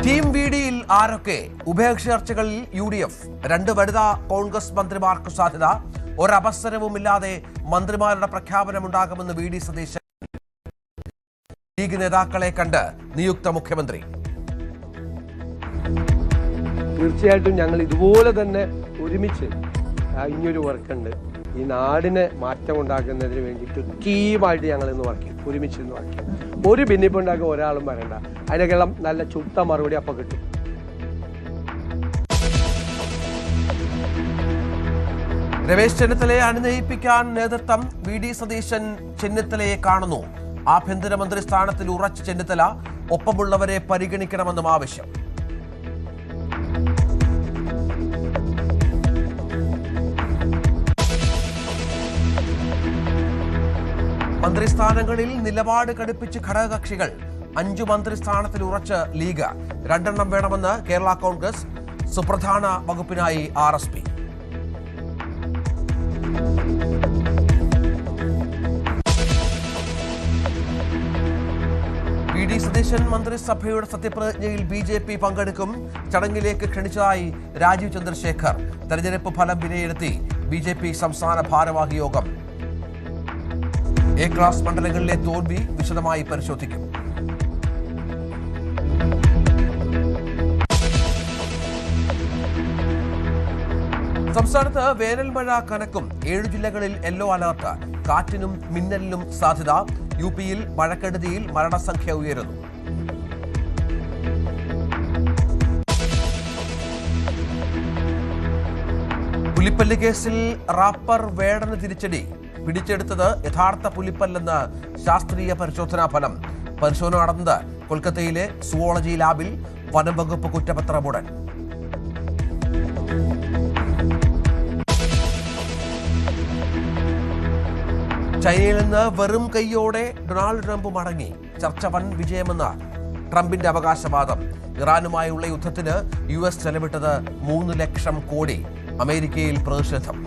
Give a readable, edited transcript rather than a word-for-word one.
Team വിഡിയിൽ ആരൊക്കെ? ഉഭയകക്ഷി ചർച്ചകളിൽ UDF, 2 വനിതാ കോൺഗ്രസ് മന്ത്രിമാർക്ക് സാധ്യത. ഒരവസരവുമില്ലാതെ മന്ത്രിമാരുടെ പ്രഖ്യാപനമുണ്ടാകുമെന്ന് VD സതീശൻ. ലീഗ് നേതാക്കളെ കണ്ട് നിയുക്ത മുഖ്യമന്ത്രി. തീർച്ചയായിട്ടും ഞങ്ങൾ ഇതുപോലെ തന്നെ ഒരുമിച്ച് ഇനിയൊരു വർക്കുണ്ട്. ഈ നാടിനെ മാറ്റം ഉണ്ടാക്കുന്നതിന് വേണ്ടിയിട്ട് ടീമായിട്ട് ഞങ്ങൾ ഇന്ന് വർക്ക് ചെയ്യും, ഒരുമിച്ച് ഇന്ന് വർക്ക് ചെയ്യും. ഒരു ഭിന്നിപ്പുണ്ടാക്കുക ഒരാളും വരണ്ട. അതിനൊക്കെല്ലാം നല്ല ചുട്ട മറുപടി അപ്പം കിട്ടും. രമേശ് ചെന്നിത്തലയെ അനുനയിപ്പിക്കാൻ നേതൃത്വം. VD സതീശൻ ചെന്നിത്തലയെ കാണുന്നു. ആഭ്യന്തരമന്ത്രി സ്ഥാനത്തിൽ ഉറച്ച ചെന്നിത്തല ഒപ്പമുള്ളവരെ പരിഗണിക്കണമെന്നും ആവശ്യം. മന്ത്രിസ്ഥാനങ്ങളിൽ നിലപാട് കടുപ്പിച്ച് ഘടകകക്ഷികൾ. 5 മന്ത്രിസ്ഥാനത്തിൽ ഉറച്ച് ലീഗ്. 2 വേണമെന്ന് കേരള കോൺഗ്രസ്. സുപ്രധാന വകുപ്പിനായി RSP. VD സതീശൻ മന്ത്രിസഭയുടെ സത്യപ്രതിജ്ഞയിൽ BJP പങ്കെടുക്കും. ചടങ്ങിലേക്ക് ക്ഷണിച്ചതായി രാജീവ് ചന്ദ്രശേഖർ. തെരഞ്ഞെടുപ്പ് ഫലം വിലയിരുത്തി BJP സംസ്ഥാന ഭാരവാഹി യോഗം. A ക്ലാസ് മണ്ഡലങ്ങളിലെ തോൽവി വിശദമായി പരിശോധിക്കും. സംസ്ഥാനത്ത് വേനൽ മഴ കനക്കും. 7 ജില്ലകളിൽ യെല്ലോ അലർട്ട്. കാറ്റിനും മിന്നലിനും സാധ്യത. UP-യിൽ മഴക്കെടുതിയിൽ മരണസംഖ്യ ഉയരുന്നു. പുലിപ്പല്ല് കേസിൽ റാപ്പർ വേടന് തിരിച്ചടി. പിടിച്ചെടുത്തത് യഥാർത്ഥ പുലിപ്പല്ലെന്ന് ശാസ്ത്രീയ പരിശോധനാ ഫലം. പരിശോധന നടന്നത് കൊൽക്കത്തയിലെ സുവോളജി ലാബിൽ. വനം വകുപ്പ് കുറ്റപത്രമുടൻ. ചൈനയിൽ നിന്ന് വെറും കൈയോടെ ഡൊണാൾഡ് ട്രംപ് മടങ്ങി. ചർച്ച വൻ വിജയമെന്ന് ട്രംപിന്റെ അവകാശവാദം. ഇറാനുമായുള്ള യുദ്ധത്തിന് US ചെലവിട്ടത് 3 ലക്ഷം കോടി. അമേരിക്കയിൽ പ്രതിഷേധം.